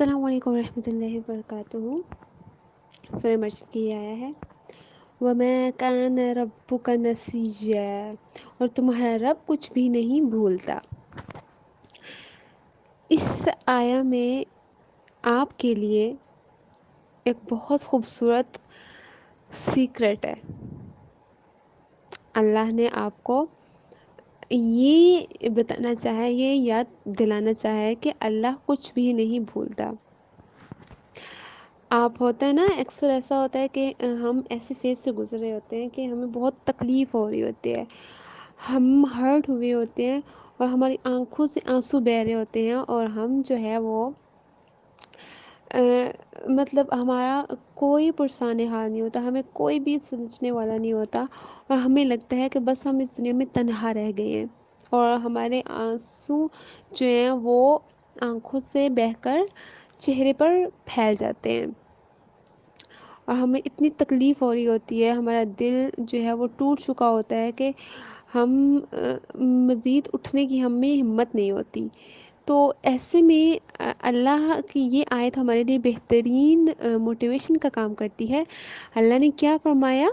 السلام علیکم ورحمۃ اللہ وبرکاتہ۔ سورہ مریم کی یہ آیا ہے وَمَا كَانَ رَبُّكَ نَسِيًّا، اور تمہارا رب کچھ بھی نہیں بھولتا۔ اس آیا میں آپ کے لیے ایک بہت خوبصورت سیکرٹ ہے۔ اللہ نے آپ کو یہ بتانا چاہا ہے، یہ یاد دلانا چاہا ہے کہ اللہ کچھ بھی نہیں بھولتا۔ آپ ہوتا ہے نا، اکثر ایسا ہوتا ہے کہ ہم ایسے فیز سے گزر رہے ہوتے ہیں کہ ہمیں بہت تکلیف ہو رہی ہوتی ہے، ہم ہرٹ ہوئے ہوتے ہیں اور ہماری آنکھوں سے آنسو بہہ رہے ہوتے ہیں، اور ہم جو ہے وہ مطلب ہمارا کوئی پرسان حال نہیں ہوتا، ہمیں کوئی بھی سمجھنے والا نہیں ہوتا، اور ہمیں لگتا ہے کہ بس ہم اس دنیا میں تنہا رہ گئے ہیں، اور ہمارے آنسو جو ہیں وہ آنکھوں سے بہہ کر چہرے پر پھیل جاتے ہیں، اور ہمیں اتنی تکلیف ہو رہی ہوتی ہے، ہمارا دل جو ہے وہ ٹوٹ چکا ہوتا ہے کہ ہم مزید اٹھنے کی ہمیں ہمت نہیں ہوتی۔ تو ایسے میں اللہ کی یہ آیت ہمارے لیے بہترین موٹیویشن کا کام کرتی ہے۔ اللہ نے کیا فرمایا،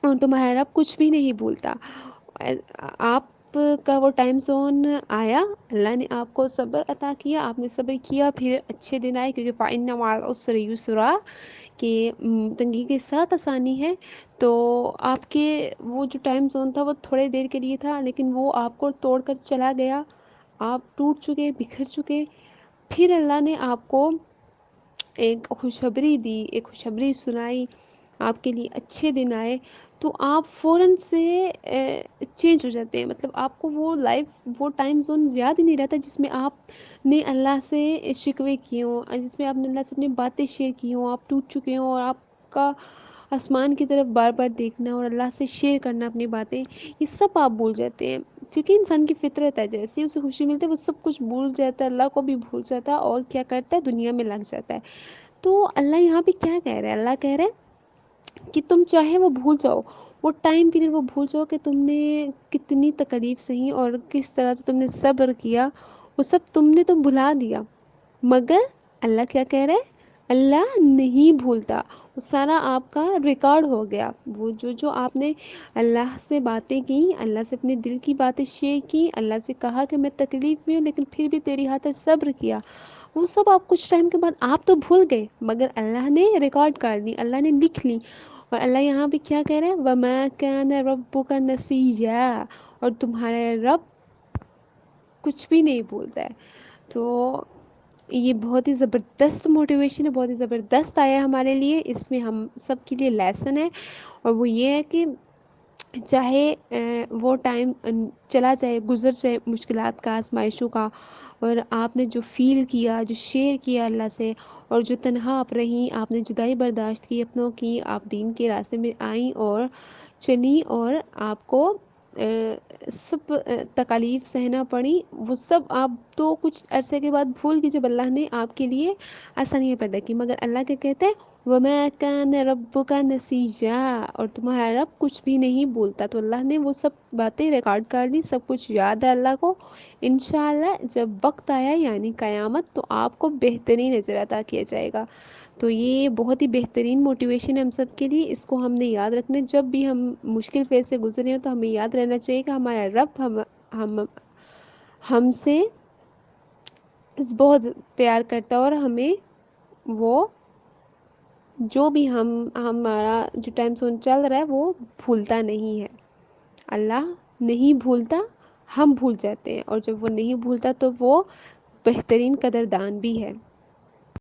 اور تمہارا رب کچھ بھی نہیں بھولتا۔ آپ کا وہ ٹائم زون آیا، اللہ نے آپ کو صبر عطا کیا، آپ نے صبر کیا، پھر اچھے دن آئے، کیونکہ فَإِنَّ مَعَ الْعُسْرِ يُسْرًا کہ تنگی کے ساتھ آسانی ہے۔ تو آپ کے وہ جو ٹائم زون تھا وہ تھوڑے دیر کے لیے تھا، لیکن وہ آپ کو توڑ کر چلا گیا، آپ ٹوٹ چکے، بکھر چکے۔ پھر اللہ نے آپ کو ایک خوشخبری دی، ایک خوشخبری سنائی، آپ کے لیے اچھے دن آئے، تو آپ فوراً سے چینج ہو جاتے ہیں۔ مطلب آپ کو وہ لائف، وہ ٹائم زون یاد ہی نہیں رہتا جس میں آپ نے اللہ سے شکوے کیے ہوں، جس میں آپ نے اللہ سے اپنی باتیں شیئر کی ہوں، آپ ٹوٹ چکے ہوں، اور آپ کا آسمان کی طرف بار بار دیکھنا اور اللہ سے شیئر کرنا اپنی باتیں، یہ سب آپ بھول جاتے ہیں، کیونکہ انسان کی فطرت ہے، جیسے ہی اسے خوشی ملتی ہے وہ سب کچھ بھول جاتا ہے، اللہ کو بھی بھول جاتا ہے، اور کیا کرتا ہے، دنیا میں لگ جاتا ہے۔ تو اللہ یہاں پہ کیا کہہ رہا ہے، اللہ کہہ رہا ہے کہ تم چاہے وہ بھول جاؤ، وہ ٹائم پیریڈ وہ بھول جاؤ کہ تم نے کتنی تکلیف سہی اور کس طرح سے تم نے صبر کیا، وہ سب تم نے تو بھلا دیا، مگر اللہ کیا کہہ رہا ہے، اللہ نہیں بھولتا، وہ سارا آپ کا ریکارڈ ہو گیا، وہ جو آپ نے اللہ سے باتیں کی، اللہ سے اپنے دل کی باتیں شیئر کی، اللہ سے کہا کہ میں تکلیف میں ہوں لیکن پھر بھی تیری خاطر صبر کیا، وہ سب آپ کچھ ٹائم کے بعد آپ تو بھول گئے، مگر اللہ نے ریکارڈ کر لی، اللہ نے لکھ لی۔ اور اللہ یہاں پہ کیا کہہ رہا ہے، وَمَا كَانَ رَبُّكَ نَسِيًّا، اور تمہارا رب کچھ بھی نہیں بھولتا ہے۔ تو یہ بہت ہی زبردست موٹیویشن ہے، بہت ہی زبردست آیا ہے ہمارے لیے، اس میں ہم سب کے لیے لیسن ہے، اور وہ یہ ہے کہ چاہے وہ ٹائم چلا جائے، گزر جائے مشکلات کا، آزمائشوں کا، اور آپ نے جو فیل کیا، جو شیئر کیا اللہ سے، اور جو تنہا آپ رہیں، آپ نے جدائی برداشت کی اپنوں کی، آپ دین کے راستے میں آئیں اور چلی، اور آپ کو سب تکالیف سہنا پڑی، وہ سب آپ تو کچھ عرصے کے بعد بھول گئے جب اللہ نے آپ کے لیے آسانیاں پیدا کی، مگر اللہ کیا کہتے ہیں، وَمَا كَانَ رَبُّكَ نَسِيًّا، اور تمہارا رب کچھ بھی نہیں بھولتا۔ تو اللہ نے وہ سب باتیں ریکارڈ کر لی، سب کچھ یاد ہے اللہ کو، انشاءاللہ جب وقت آیا یعنی قیامت تو آپ کو بہترین اجر عطا کیا جائے گا۔ تو یہ بہت ہی بہترین موٹیویشن ہے ہم سب کے لیے، اس کو ہم نے یاد رکھنا ہے، جب بھی ہم مشکل فیز سے گزرے ہوں تو ہمیں یاد رہنا چاہیے کہ ہمارا رب ہم سے بہت پیار کرتا ہے، اور ہمیں وہ جو بھی ہمارا جو ٹائم زون چل رہا ہے وہ بھولتا نہیں ہے۔ اللہ نہیں بھولتا، ہم بھول جاتے ہیں، اور جب وہ نہیں بھولتا تو وہ بہترین قدردان بھی ہے۔